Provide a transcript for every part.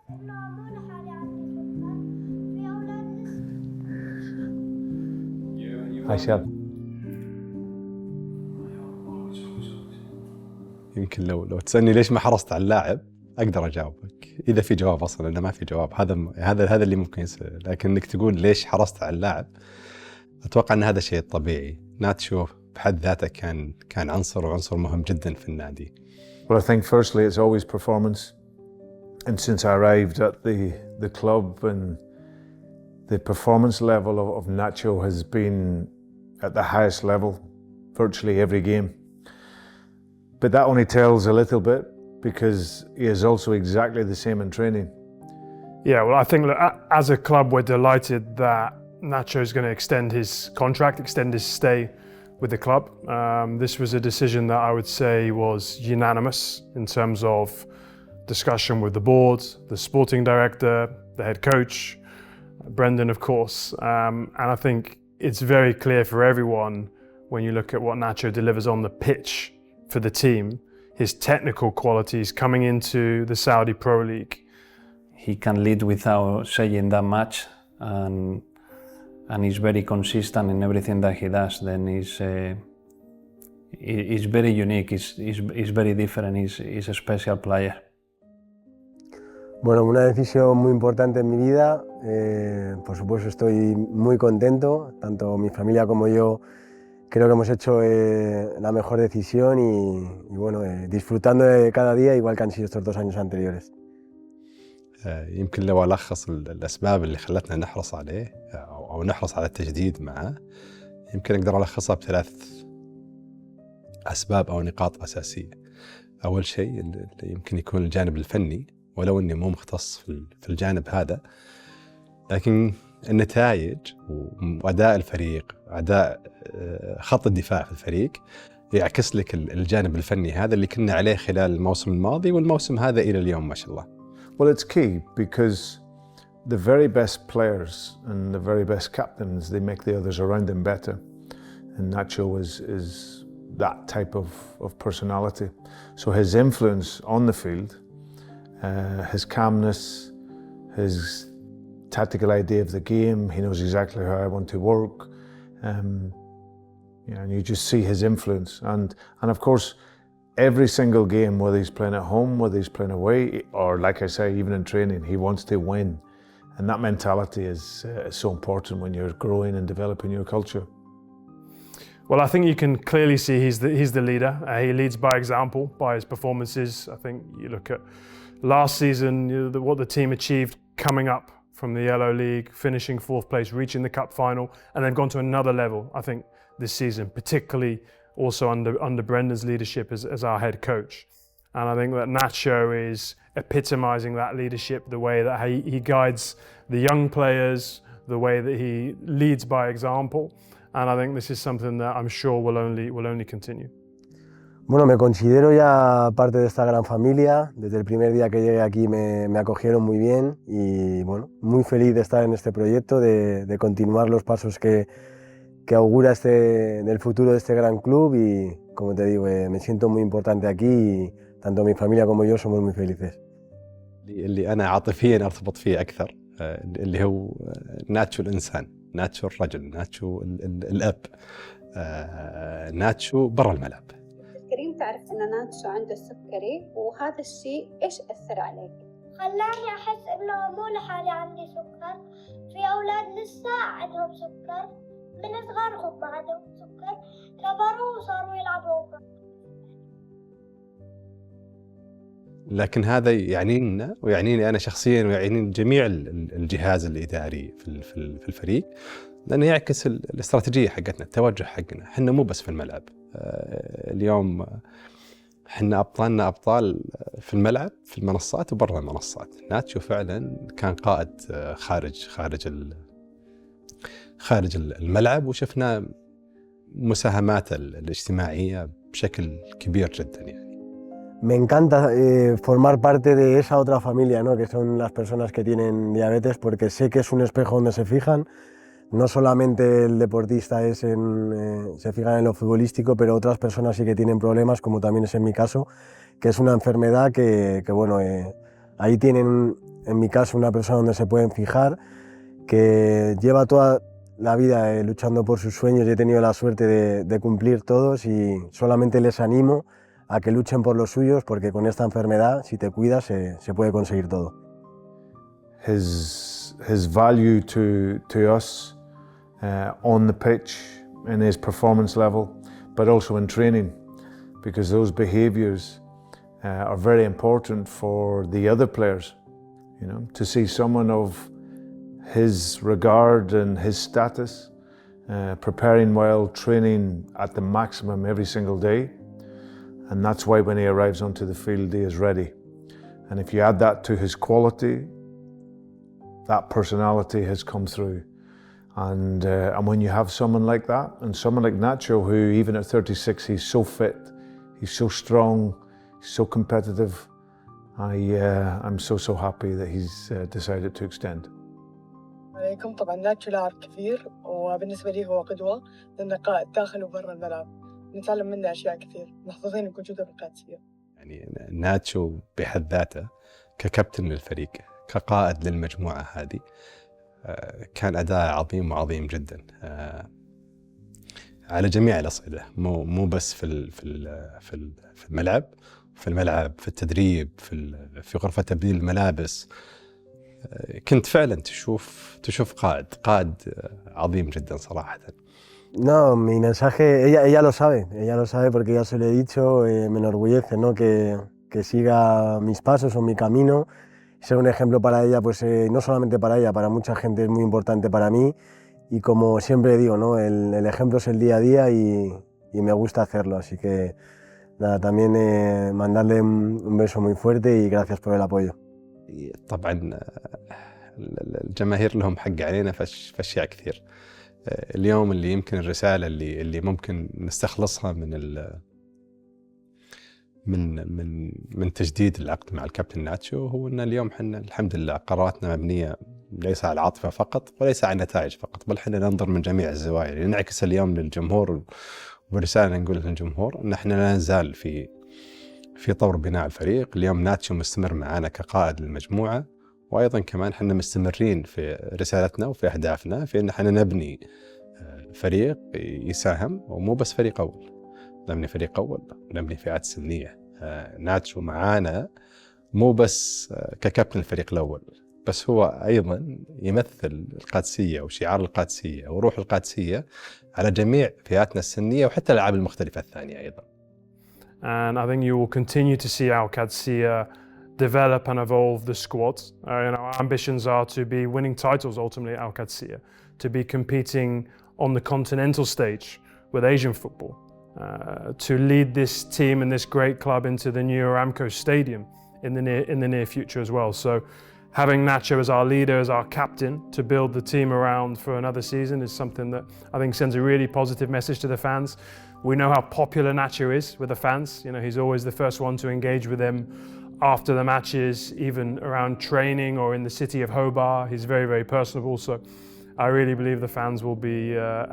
Hi Shab. يمكن لو تسألني ليش ما حرصت على اللاعب أقدر أجاوبك إذا في جواب أصلاً. إذا ما في جواب هذا اللي ممكن يصير. لكن إنك تقول ليش حرصت على اللاعب، أتوقع أن هذا شيء طبيعي. ناتشو بحد ذاته كان عنصر مهم جدا في النادي. Well, I think firstly it's always performance, and since I arrived at the club, and the performance level of Nacho has been at the highest level virtually every game. But that only tells a little bit, because he is also exactly the same in training. Yeah, well, I think as a club we're delighted that Nacho is going to extend his contract, extend his stay with the club. This was a decision that I would say was unanimous in terms of discussion with the board, the sporting director, the head coach, Brendan of course, and I think it's very clear for everyone when you look at what Nacho delivers on the pitch for the team, his technical qualities coming into the Saudi Pro League. He can lead without saying that much, and he's very consistent in everything that he does. Then he's very unique, he's very different, he's a special player. Bueno, una decisión muy importante en mi vida. Por supuesto estoy muy contento, tanto mi familia como yo. Creo que hemos hecho la mejor decisión y bueno, disfrutando de cada día igual que han sido estos 2 años anteriores. يمكن لو ألخص الأسباب اللي خلتنا نحرص عليه أو نحرص على التجديد معه، يمكن أقدر ألخصها ب3 أسباب أو نقاط أساسية. أول شيء اللي يمكن يكون الجانب الفني، ولو أني مو مختص في الجانب هذا، لكن النتائج وأداء الفريق، أداء خط الدفاع في الفريق يعكس لك الجانب الفني هذا اللي كنا عليه خلال الموسم الماضي والموسم هذا إلى اليوم ما شاء الله. Well, it's key because the very best players and the very best captains, they make the others around them better. And Nacho is that type of personality. So his influence on the field, his calmness, his tactical idea of the game, he knows exactly how I want to work. And you just see his influence. And of course, every single game, whether he's playing at home, whether he's playing away, or like I say, even in training, he wants to win. And that mentality is so important when you're growing and developing your culture. Well, I think you can clearly see he's the leader. He leads by example, by his performances. I think you look at last season, what the team achieved coming up from the Yellow League, finishing 4th place, reaching the cup final, and then gone to another level, I think, this season, particularly also under Brendan's leadership as our head coach. And I think that Nacho is epitomizing that leadership, the way that he guides the young players, the way that he leads by example. And I think this is something that I'm sure will only continue. Bueno, me considero ya parte de esta gran familia. Desde el primer día que llegué aquí me acogieron muy bien y bueno, muy feliz de estar en este proyecto, de continuar los pasos que augura del futuro de este gran club y, como te digo, me siento muy importante aquí y tanto mi familia como yo somos muy felices. اللي أنا عاطفياً أرتبط فيه أكثر اللي هو ناتشو الإنسان، ناتشو الرجل، ناتشو الأب، ناتشو برا الملعب. كريم، تعرف أن ناتشو عنده السكري، وهذا الشيء إيش أثر عليك؟ خلاني أحس إنه مو لحالي عندي سكر، في أولاد لسه عندهم سكر، من صغارهم عندهم سكر، كبروا وصاروا يلعبوا. لكن هذا يعني لنا ويعنيني أنا شخصياً ويعني جميع الجهاز الإداري في الفريق، لأنه يعكس الاستراتيجية حقتنا، التوجه حقنا. حنا مو بس في الملعب، اليوم حنا أبطالنا أبطال في الملعب، في المنصات وبرا المنصات. ناتشو فعلاً كان قائد خارج الملعب، وشفنا مساهماته الاجتماعية بشكل كبير جداً يعني. Me encanta formar parte de esa otra familia, ¿no? Que son las personas que tienen diabetes, porque sé que es un espejo donde se fijan. No solamente el deportista se fijan en lo futbolístico, pero otras personas sí que tienen problemas, como también es en mi caso, que es una enfermedad que bueno, ahí tienen en mi caso, una persona donde se pueden fijar, que lleva toda la vida luchando por sus sueños y he tenido la suerte de cumplir todos y solamente les animo a que luchen por los suyos porque con esta enfermedad, si te cuidas, se puede conseguir todo. His value to us on the pitch, in his performance level, but also in training, because those behaviours are very important for the other players. You know, to see someone of his regard and his status, preparing well, training at the maximum every single day, and that's why when he arrives onto the field he is ready. And if you add that to his quality, that personality has come through. And when you have someone like that, and someone like Nacho, who even at 36, he's so fit, he's so strong, he's so competitive, I'm so happy that he's decided to extend. عليكم. طبعا ناتشو لاعب كثير وبالنسبة لي هو قدوة لأنه قائد داخل وبرا الملعب، نتعلم منه أشياء كثير، محظوظين بوجوده بالقادسية. يعني ناتشو بحد ذاته ككابتن للفريق، كقائد للمجموعة هذه، كان أداء عظيم وعظيم جدا على جميع الأصعدة، مو بس في الملعب، في التدريب، في غرفة تبديل الملابس. كنت فعلا تشوف قائد عظيم جدا صراحة. No, mi mensaje, ella lo sabe porque ya se lo he dicho, me enorgullece, ¿no? que siga mis pasos o mi camino, ser un ejemplo para ella, pues no solamente para ella, para mucha gente es muy importante para mí y como siempre digo, ¿no? el ejemplo es el día a día y me gusta hacerlo, así que nada, también mandarle un beso muy fuerte y gracias por el apoyo. طبعا الجماهير لهم حق علينا في أشياء كثير. اليوم اللي يمكن الرسالة اللي ممكن نستخلصها من تجديد العقد مع الكابتن ناتشو هو أن اليوم حنا الحمد لله قراراتنا مبنية ليس على العاطفة فقط وليس على النتائج فقط، بل حنا ننظر من جميع الزوايا، ننعكس اليوم للجمهور ورسالة نقول للجمهور أن احنا لا نزال في طور بناء الفريق. اليوم ناتشو مستمر معنا كقائد للمجموعة، وأيضا كمان حنا مستمرين في رسالتنا وفي أهدافنا في أن حنا نبني فريق يساهم، ومو بس فريق أول، نبني فريق أول، نبني فئات سنية. ناتشو معانا مو بس ككابتن الفريق الأول، بس هو أيضا يمثل القادسية وشعار القادسية وروح القادسية على جميع فئاتنا السنية وحتى الألعاب المختلفة الثانية أيضا. And I think you will continue to see القادسية develop and evolve the squad. Our ambitions are to be winning titles ultimately at القادسية, to be competing on the continental stage with Asian football, to lead this team and this great club into the new Aramco Stadium in the near future as well. So having Nacho as our leader, as our captain, to build the team around for another season is something that I think sends a really positive message to the fans. We know how popular Nacho is with the fans. You know, he's always the first one to engage with them after the matches, even around training or in the city of Hobart. He's very, very personable. So I really believe the fans will be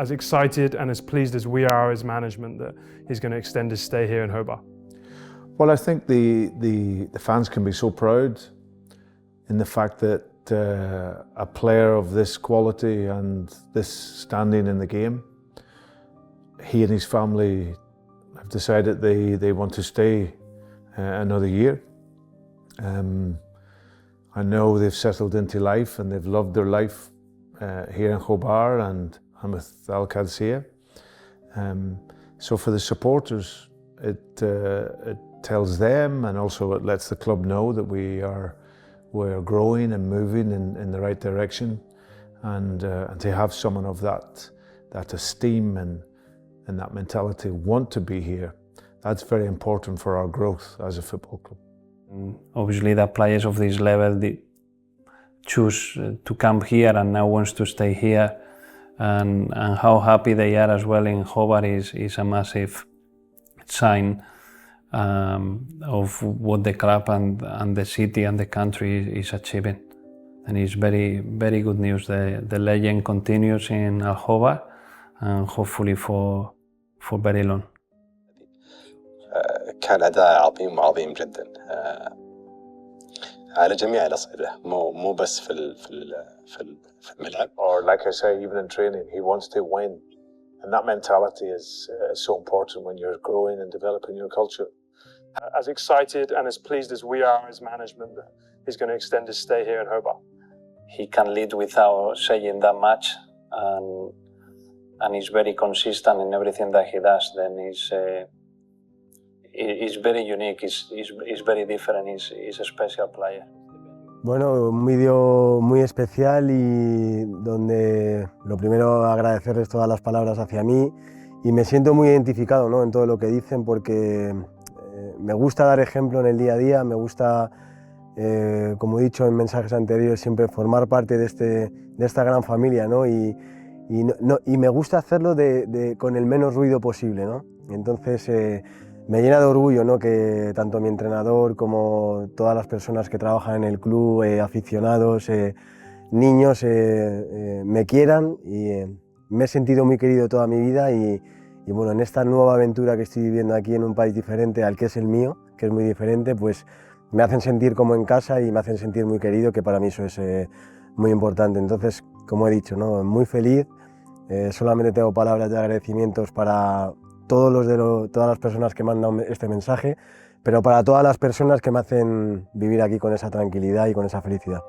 as excited and as pleased as we are as management that he's going to extend his stay here in Hobart. Well, I think the fans can be so proud in the fact that a player of this quality and this standing in the game, he and his family have decided they want to stay another year. I know they've settled into life and they've loved their life here in Hobart and with القادسية. So for the supporters, it tells them and also it lets the club know that we're growing and moving in the right direction, and to have someone of that esteem and that mentality want to be here, that's very important for our growth as a football club. Obviously, the players of this level they choose to come here and now wants to stay here, and how happy they are as well in Hobart is a massive sign of what the club and the city and the country is achieving, and it's very, very good news. The legend continues in Hobart and hopefully for very long. كان أداء عظيم وعظيم جدا على جميع الأصعدة مو بس في الملعب. Or like I say, even in training, he wants to win. And that mentality is so important when you're growing and developing your culture. As excited and as pleased as we are as management that he's going to extend his stay here in Hobart. He can lead without saying that much, and he's very consistent in everything that he does. Then he's very unique, he's very different, he's a special player. Bueno, un vídeo muy especial y donde lo primero agradecerles todas las palabras hacia mí y me siento muy identificado, ¿no?, en todo lo que dicen porque me gusta dar ejemplo en el día a día, me gusta, como he dicho en mensajes anteriores, siempre formar parte de esta gran familia, ¿no? Y me gusta hacerlo con el menos ruido posible, ¿no? Entonces me llena de orgullo, ¿no?, que tanto mi entrenador como todas las personas que trabajan en el club, aficionados, niños, me quieran y me he sentido muy querido toda mi vida y bueno, en esta nueva aventura que estoy viviendo aquí en un país diferente al que es el mío, que es muy diferente, pues me hacen sentir como en casa y me hacen sentir muy querido, que para mí eso es muy importante. Entonces, como he dicho, ¿no?, muy feliz, solamente tengo palabras de agradecimientos para todas las personas que me han dado este mensaje, pero para todas las personas que me hacen vivir aquí con esa tranquilidad y con esa felicidad.